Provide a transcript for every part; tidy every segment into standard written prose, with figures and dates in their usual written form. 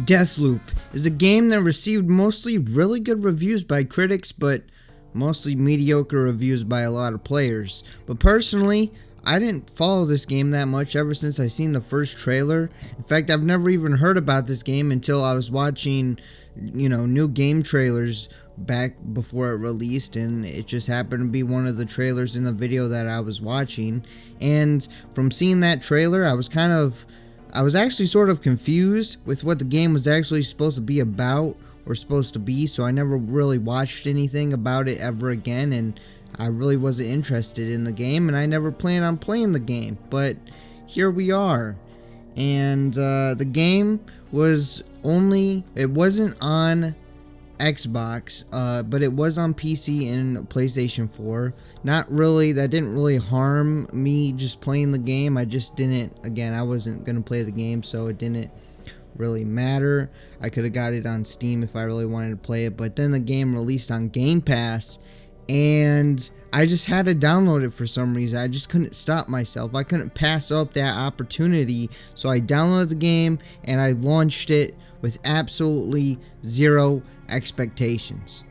Deathloop is a game that received mostly really good reviews by critics, but mostly mediocre reviews by a lot of players. But personally, I didn't follow this game that much ever since I seen the first trailer. In fact, I've never even heard about this game until I was watching, new game trailers back before it released, and it just happened to be one of the trailers in the video that I was watching. And from seeing that trailer, I was actually sort of confused with what the game was actually supposed to be about or supposed to be, so I never really watched anything about it ever again, and I really wasn't interested in the game, and I never planned on playing the game. But here we are. And the game it wasn't on Xbox, but it was on PC and PlayStation 4. That didn't really harm me just playing the game. I wasn't gonna play the game, so it didn't really matter. I could have got it on Steam if I really wanted to play it, but then the game released on Game Pass, and I just had to download it for some reason. I just couldn't stop myself. I couldn't pass up that opportunity, so I downloaded the game and I launched it with absolutely zero expectations.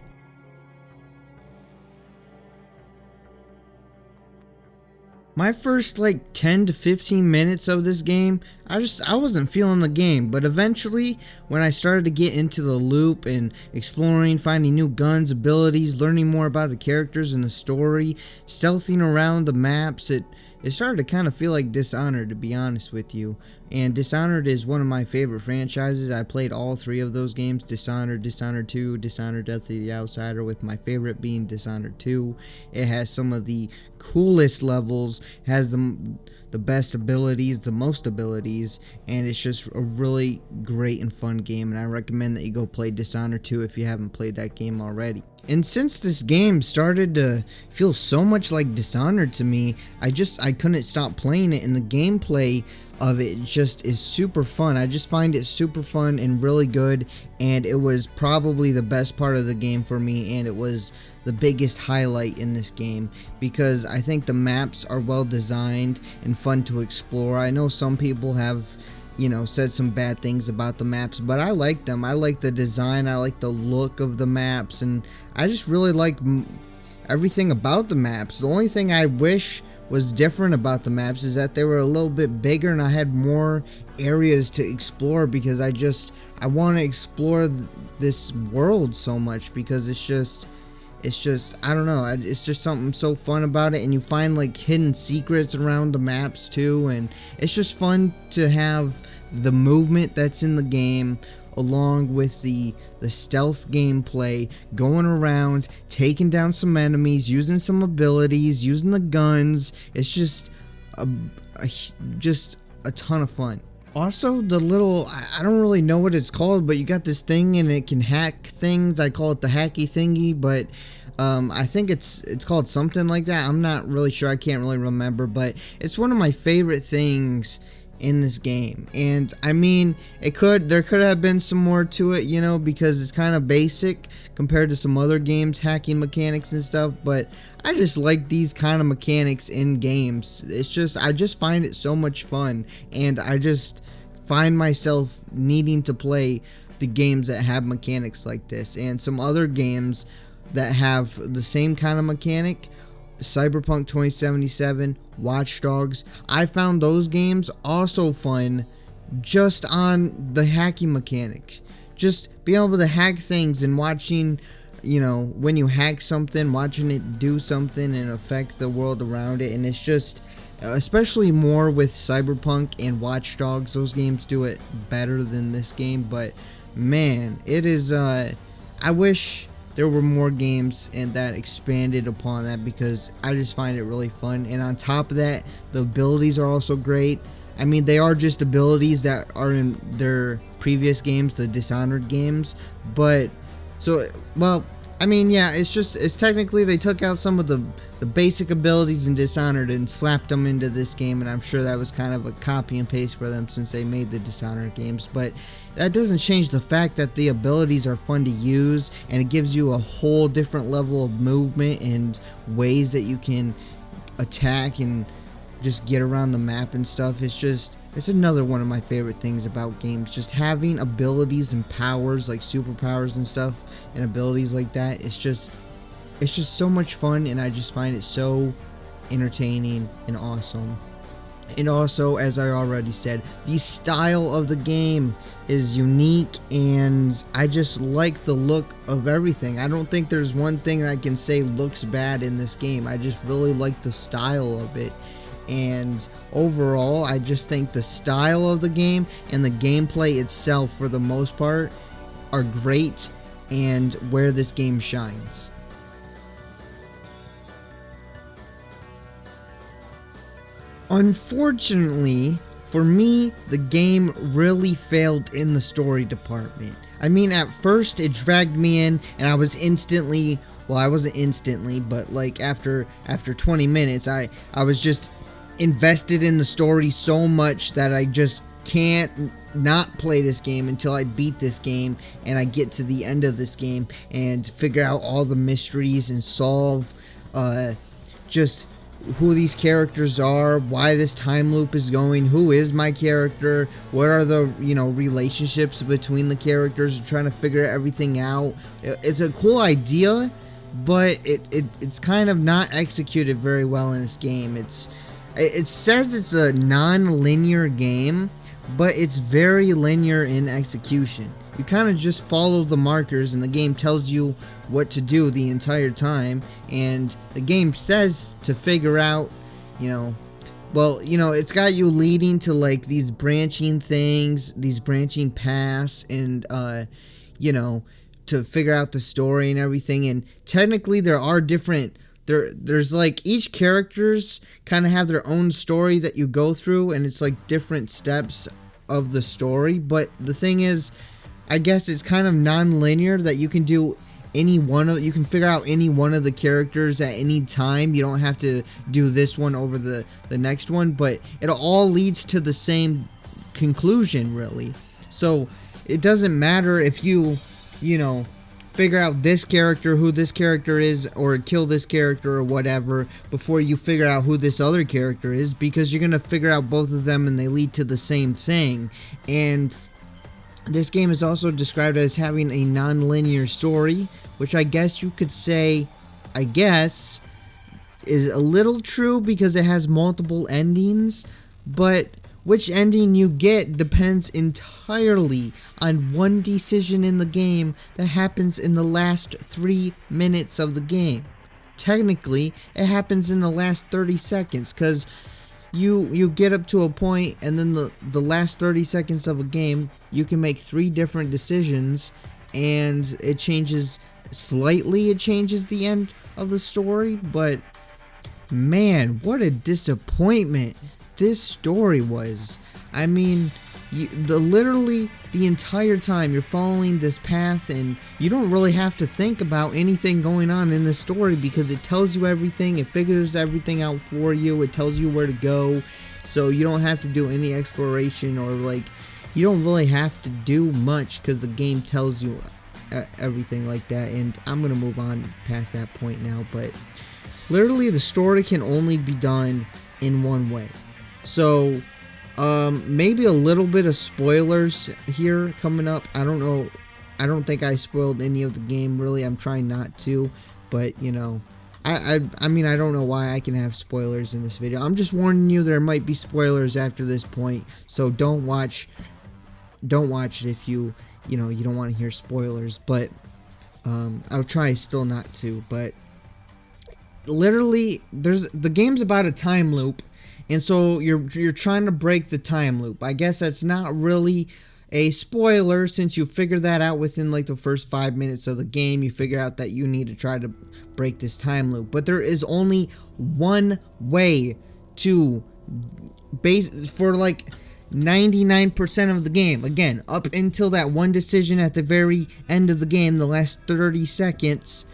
My first 10 to 15 minutes of this game, I wasn't feeling the game, but eventually when I started to get into the loop and exploring, finding new guns, abilities, learning more about the characters and the story, stealthing around the maps, it started to kind of feel like Dishonored, to be honest with you. And Dishonored is one of my favorite franchises. I played all three of those games: Dishonored, Dishonored 2, Dishonored Death of the Outsider, with my favorite being Dishonored 2. It has some of the coolest levels, has the best abilities, the most abilities, and it's just a really great and fun game, and I recommend that you go play Dishonored 2 if you haven't played that game already. And since this game started to feel so much like Dishonored to me, I couldn't stop playing it, and the gameplay of it just is super fun. I just find it super fun and really good, and it was probably the best part of the game for me, and it was the biggest highlight in this game because I think the maps are well designed and fun to explore. I know some people have said some bad things about the maps, but I like them. I like the design, I like the look of the maps, and I just really like everything about the maps. The only thing I wish was different about the maps is that they were a little bit bigger and I had more areas to explore, because I want to explore this world so much, because it's just I don't know, it's just something so fun about it, and you find hidden secrets around the maps too, and it's just fun to have the movement that's in the game along with the stealth gameplay, going around, taking down some enemies, using some abilities, using the guns. It's just a ton of fun. Also, the little, I don't really know what it's called, but you got this thing and it can hack things. I call it the hacky thingy, but I think it's called something like that. I'm not really sure. I can't really remember, but it's one of my favorite things in this game. And I mean, there could have been some more to it, because it's kind of basic compared to some other games, hacking mechanics and stuff, but I just like these kind of mechanics in games. I just find it so much fun, and I just find myself needing to play the games that have mechanics like this. And some other games that have the same kind of mechanic, Cyberpunk 2077, Watch Dogs, I found those games also fun just on the hacking mechanics. Just being able to hack things and watching, when you hack something, watching it do something and affect the world around it. And it's just, especially more with Cyberpunk and Watch Dogs, those games do it better than this game. But man, it is, I wish there were more games and that expanded upon that, because I just find it really fun. And on top of that, the abilities are also great. I mean, they are just abilities that are in their previous games, the Dishonored games, but it's technically they took out some of the basic abilities in Dishonored and slapped them into this game, and I'm sure that was kind of a copy and paste for them since they made the Dishonored games. But that doesn't change the fact that the abilities are fun to use, and it gives you a whole different level of movement and ways that you can attack and just get around the map and stuff. It's another one of my favorite things about games, just having abilities and powers like superpowers and stuff, and abilities like that. It's just so much fun, and I just find it so entertaining and awesome. And also, as I already said, the style of the game is unique, and I just like the look of everything. I don't think there's one thing I can say looks bad in this game. I just really like the style of it. And overall, I just think the style of the game and the gameplay itself, for the most part, are great and where this game shines. Unfortunately, for me, the game really failed in the story department. I mean, at first it dragged me in, and I was instantly, well, I wasn't instantly, but like after 20 minutes, I was just invested in the story so much that I just can't not play this game until I beat this game and I get to the end of this game and figure out all the mysteries and solve just who these characters are, why this time loop is going, who is my character, what are the, relationships between the characters, trying to figure everything out. It's a cool idea, but it's kind of not executed very well in this game. It says it's a non-linear game, but it's very linear in execution. You kind of just follow the markers, and the game tells you what to do the entire time, and the game says to figure out, it's got you leading to like these branching things, these branching paths, and to figure out the story and everything. And technically there are different, there's like each characters kind of have their own story that you go through, and it's like different steps of the story. But the thing is, I guess it's kind of non-linear, that you can do you can figure out any one of the characters at any time. You don't have to do this one over the next one, but it all leads to the same conclusion, really. So it doesn't matter if you figure out this character, who this character is, or kill this character or whatever before you figure out who this other character is, because you're gonna figure out both of them and they lead to the same thing. And this game is also described as having a non-linear story, which I guess you could say, is a little true because it has multiple endings, but which ending you get depends entirely on one decision in the game that happens in the last 3 minutes of the game. Technically, it happens in the last 30 seconds, because you get up to a point, and then the last 30 seconds of a game, you can make 3 different decisions, and it changes slightly. It changes the end of the story, but man, what a disappointment this story was. I mean, literally the entire time you're following this path, and you don't really have to think about anything going on in the story, because it tells you everything, it figures everything out for you, it tells you where to go, so you don't have to do any exploration, or like, you don't really have to do much, because the game tells you everything like that. And I'm gonna move on past that point now, but literally the story can only be done in one way. So maybe a little bit of spoilers here coming up. I don't know, I don't think I spoiled any of the game, really. I'm trying not to, but I mean, I don't know why I can have spoilers in this video. I'm just warning you, there might be spoilers after this point, so don't watch it if you don't want to hear spoilers. But I'll try still not to. But literally, the game's about a time loop, and so you're trying to break the time loop. I guess that's not really a spoiler, since you figure that out within like the first 5 minutes of the game. You figure out that you need to try to break this time loop, but there is only one way to for like 99% of the game. Again, up until that one decision at the very end of the game, the last 30 seconds,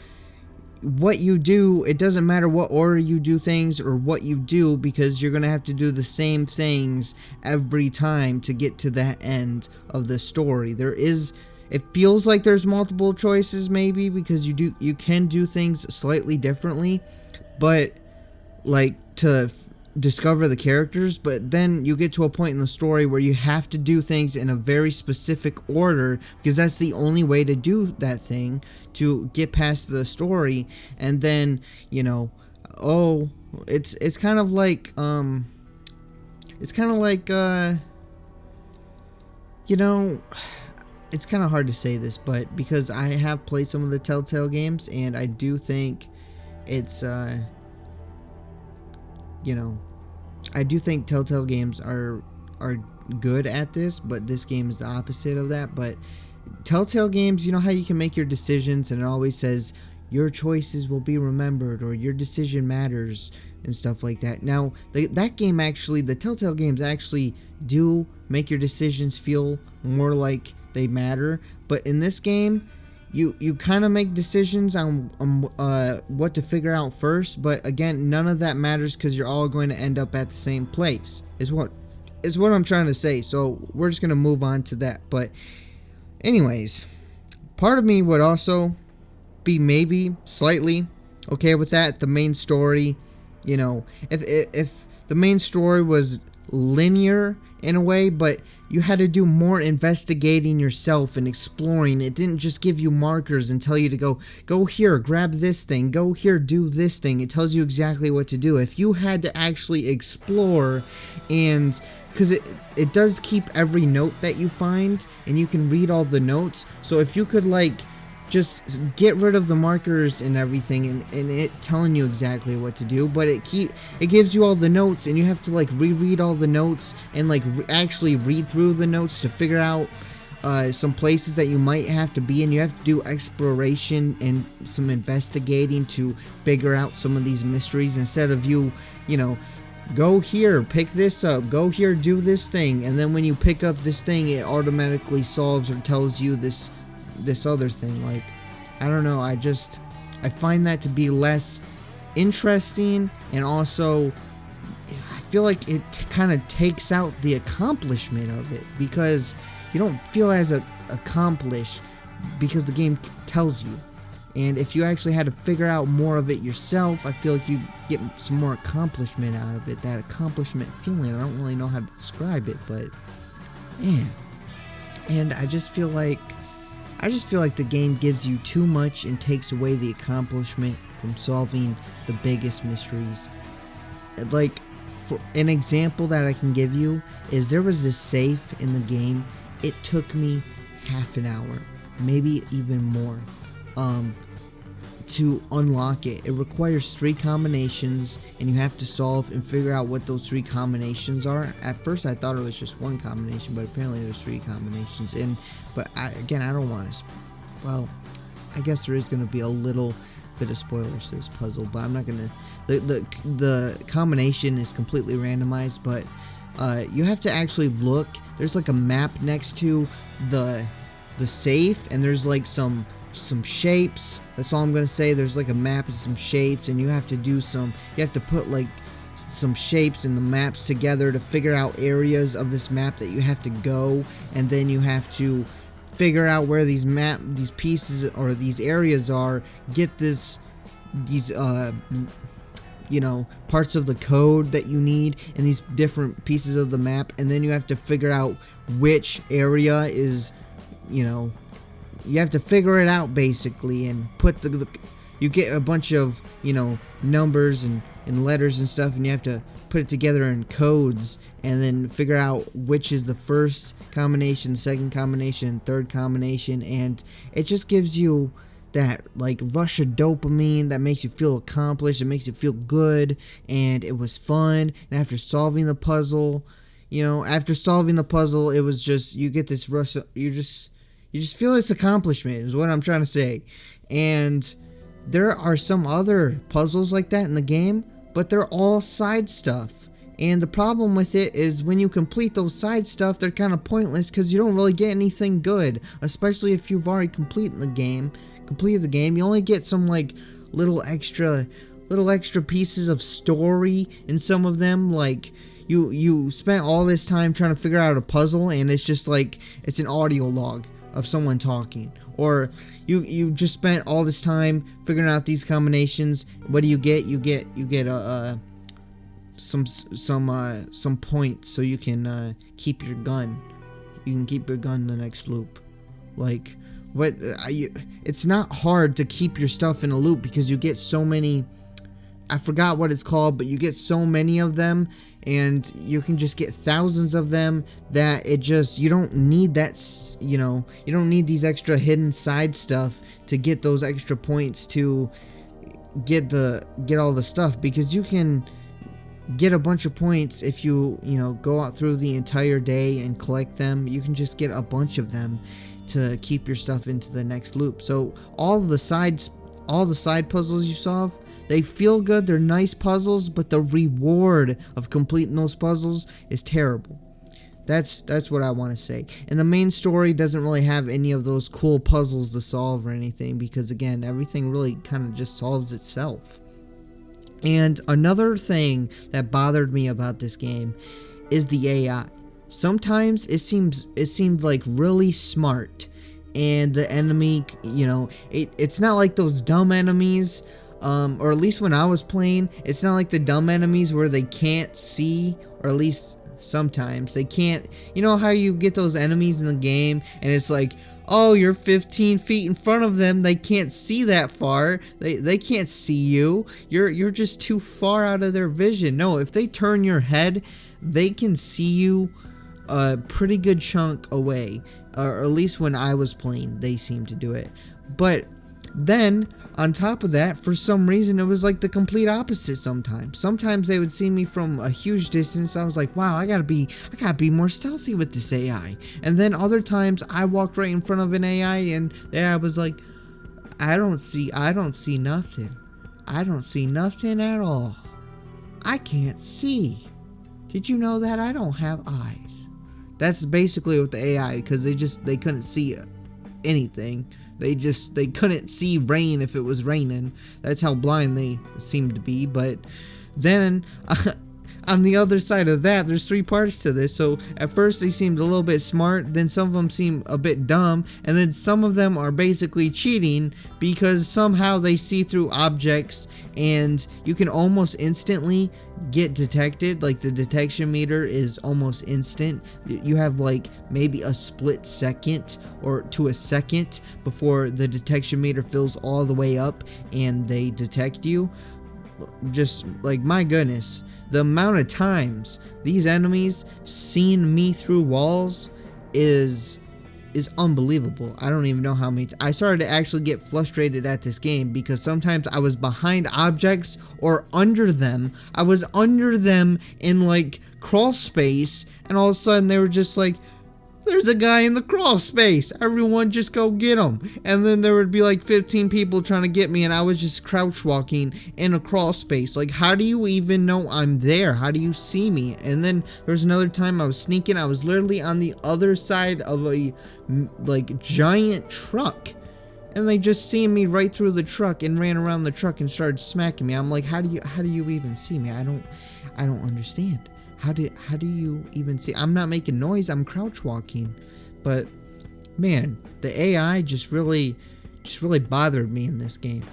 what you do, it doesn't matter what order you do things or what you do, because you're gonna have to do the same things every time to get to the end of the story. It feels like there's multiple choices, maybe, because you can do things slightly differently, but like to discover the characters, but then you get to a point in the story where you have to do things in a very specific order, because that's the only way to do that thing to get past the story. And then, you know, oh, it's kind of like you know, it's kind of hard to say this, but because I have played some of the Telltale games, and I do think it's you know, I do think Telltale games are good at this, but this game is the opposite of that. But Telltale games, you know how you can make your decisions, and it always says your choices will be remembered, or your decision matters, and stuff like that. Now, that game actually, the Telltale games actually do make your decisions feel more like they matter. But in this game, you kind of make decisions on what to figure out first, but again, none of that matters because you're all going to end up at the same place, is what I'm trying to say. So we're just going to move on to that. But anyways, part of me would also be maybe slightly okay with that. The main story, you know, if the main story was linear in a way, but you had to do more investigating yourself and exploring. It didn't just give you markers and tell you to go here, grab this thing, go here, do this thing. It tells you exactly what to do. If you had to actually explore, and because it does keep every note that you find, and you can read all the notes. So if you could like just get rid of the markers and everything, and it telling you exactly what to do, but it gives you all the notes, and you have to like reread all the notes and like actually read through the notes to figure out some places that you might have to be, and you have to do exploration and some investigating to figure out some of these mysteries, instead of you know, go here, pick this up, go here, do this thing, and then when you pick up this thing, it automatically solves or tells you this other thing. Like, I don't know, I find that to be less interesting, and also I feel like it kind of takes out the accomplishment of it, because you don't feel as accomplished because the game tells you. And if you actually had to figure out more of it yourself, I feel like you get some more accomplishment out of it. That accomplishment feeling, I don't really know how to describe it, but man. And I just feel like the game gives you too much and takes away the accomplishment from solving the biggest mysteries. Like, for an example that I can give you is, there was this safe in the game. It took me half an hour, maybe even more, to unlock it. It requires 3 combinations, and you have to solve and figure out what those 3 combinations are. At first I thought it was just 1 combination, but apparently there's 3 combinations. But I don't want to, well, I guess there is going to be a little bit of spoilers to this puzzle, but I'm not going to, the combination is completely randomized, but you have to actually look. There's like a map next to the safe, and there's like some shapes. That's all I'm gonna say. There's like a map and some shapes, and you have to put like some shapes and the maps together to figure out areas of this map that you have to go, and then you have to figure out where these pieces or these areas are, get these you know, parts of the code that you need in these different pieces of the map, and then you have to figure out which area is, you know, you have to figure it out basically, and put you get a bunch of, you know, numbers and letters and stuff, and you have to put it together in codes, and then figure out which is the first combination, second combination, third combination. And it just gives you that like rush of dopamine that makes you feel accomplished. It makes you feel good, and it was fun. And after solving the puzzle, you know, it was just, you get this rush of, you just feel this accomplishment, is what I'm trying to say. And there are some other puzzles like that in the game, but they're all side stuff. And the problem with it is, when you complete those side stuff, they're kind of pointless, because you don't really get anything good. Especially if you've already completed the game, you only get some like little extra pieces of story in some of them. Like, you spent all this time trying to figure out a puzzle, and it's just like, it's an audio log of someone talking. Or you just spent all this time figuring out these combinations. What do you get? You get some points so you can keep your gun. You can keep your gun in the next loop. Like, what? It's not hard to keep your stuff in a loop because you get so many. I forgot what it's called, but you get so many of them, and you can just get thousands of them that you don't need that, you don't need these extra hidden side stuff to get those extra points to get all the stuff, because you can get a bunch of points if you go out through the entire day and collect them. You can just get a bunch of them to keep your stuff into the next loop. So all the side puzzles you solve, they feel good, they're nice puzzles, but the reward of completing those puzzles is terrible. That's what I want to say. And the main story doesn't really have any of those cool puzzles to solve or anything, because again, everything really kind of just solves itself. And another thing that bothered me about this game is the AI. Sometimes it seemed like really smart, and the enemy, it's not like those dumb enemies, or at least when I was playing, it's not like the dumb enemies where they can't see, or at least sometimes they can't. You know how you get those enemies in the game and it's like, oh, you're 15 feet in front of them, they can't see that far, they can't see you, you're just too far out of their vision. No, if they turn your head, they can see you a pretty good chunk away, or at least when I was playing, they seemed to do it. But then on top of that, for some reason, it was like the complete opposite sometimes. Sometimes they would see me from a huge distance. I was like, wow, I gotta be more stealthy with this AI. And then other times I walked right in front of an AI and the AI was like, I don't see nothing. I don't see nothing at all. I can't see. Did you know that I don't have eyes? That's basically what the AI, because they couldn't see anything. They couldn't see rain if it was raining. That's how blind they seemed to be. But then on the other side of that, there's three parts to this. So at first they seemed a little bit smart, then some of them seem a bit dumb, and then some of them are basically cheating because somehow they see through objects and you can almost instantly get detected. Like the detection meter is almost instant. You have like maybe a split second or to a second before the detection meter fills all the way up and they detect you. Just like, my goodness, the amount of times these enemies seen me through walls is unbelievable. I don't even know how many I started to actually get frustrated at this game because sometimes I was behind objects or under them. I was under them in like crawl space, and all of a sudden they were just like, there's a guy in the crawl space, everyone just go get him. And then there would be like 15 people trying to get me, and I was just crouch walking in a crawl space. Like, how do you even know I'm there? How do you see me? And then there was another time I was sneaking. I was literally on the other side of a like giant truck, and they just seen me right through the truck and ran around the truck and started smacking me. I'm like, how do you even see me? I don't understand. How do you even see? I'm not making noise, I'm crouch walking. But man, the AI just really bothered me in this game.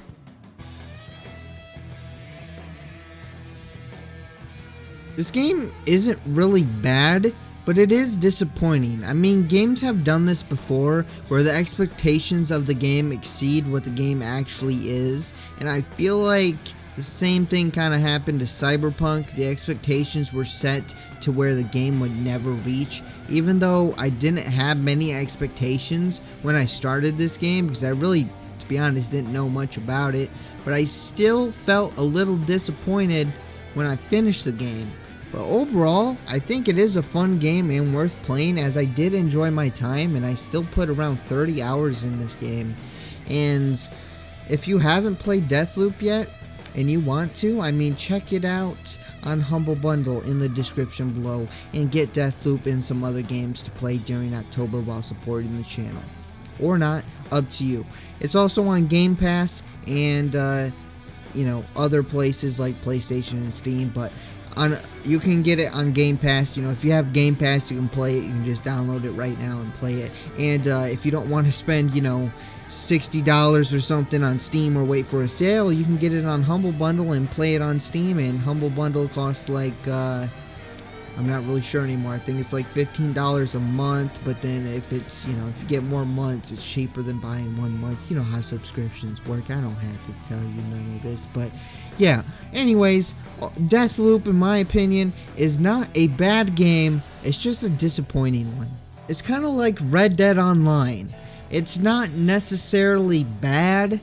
This game isn't really bad, but it is disappointing. I mean, games have done this before where the expectations of the game exceed what the game actually is, and I feel like the same thing kind of happened to Cyberpunk. The expectations were set to where the game would never reach, even though I didn't have many expectations when I started this game, because I really, to be honest, didn't know much about it, but I still felt a little disappointed when I finished the game. But overall, I think it is a fun game and worth playing, as I did enjoy my time, and I still put around 30 hours in this game. And if you haven't played Deathloop yet, and you want to, I mean, check it out on Humble Bundle in the description below, and get Deathloop and some other games to play during October while supporting the channel. Or not, up to you. It's also on Game Pass and, other places like PlayStation and Steam, but You can get it on Game Pass. You know, if you have Game Pass, you can play it. You can just download it right now and play it. And if you don't want to spend, you know, $60 or something on Steam or wait for a sale, you can get it on Humble Bundle and play it on Steam. And Humble Bundle costs like I'm not really sure anymore. I think it's like $15 a month, but then if it's, you know, if you get more months, it's cheaper than buying 1 month. You know how subscriptions work. I don't have to tell you none of this, but yeah. Anyways, Deathloop, in my opinion, is not a bad game. It's just a disappointing one. It's kind of like Red Dead Online. It's not necessarily bad,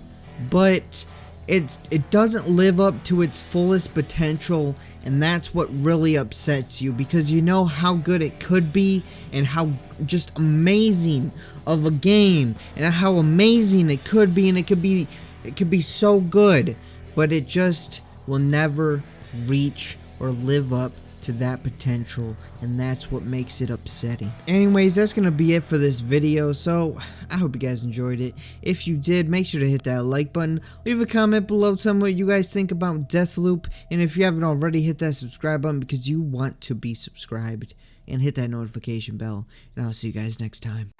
but it doesn't live up to its fullest potential, and that's what really upsets you, because you know how good it could be and how just amazing of a game and how amazing it could be, and it could be so good, but it just will never reach or live up to that potential, and that's what makes it upsetting. Anyways, that's gonna be it for this video, so I hope you guys enjoyed it. If you did, make sure to hit that like button, leave a comment below, tell me what you guys think about Deathloop, and if you haven't already, hit that subscribe button because you want to be subscribed, and hit that notification bell, and I'll see you guys next time.